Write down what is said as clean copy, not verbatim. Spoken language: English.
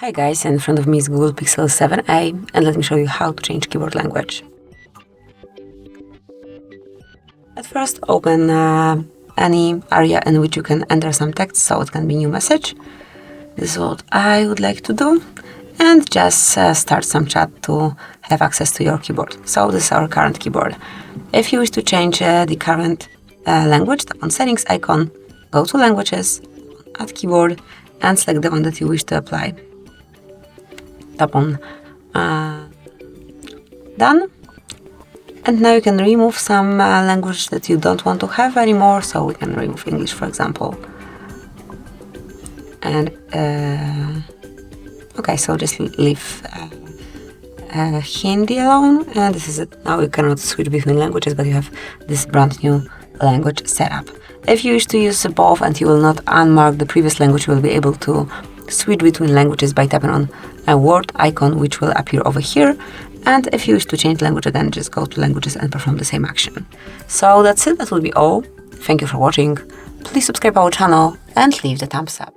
Hi guys, in front of me is Google Pixel 7a and let me show you how to change keyboard language. At first open any area in which you can enter some text, so it can be new message. This is what I would like to do, and just start some chat to have access to your keyboard. So this is our current keyboard. If you wish to change the current language, tap on settings icon, go to languages, add keyboard and select the one that you wish to apply. Tap on done, and now you can remove some language that you don't want to have anymore, so we can remove English, for example. And okay, so just leave Hindi alone, and this is it. Now you cannot switch between languages, but you have this brand new language setup. If you wish to use both and you will not unmark the previous language, you will be able to switch between languages by tapping on a word icon, which will appear over here. And if you wish to change language again, just go to languages and perform the same action. So that's it, that will be all. Thank you for watching. Please subscribe our channel and leave the thumbs up.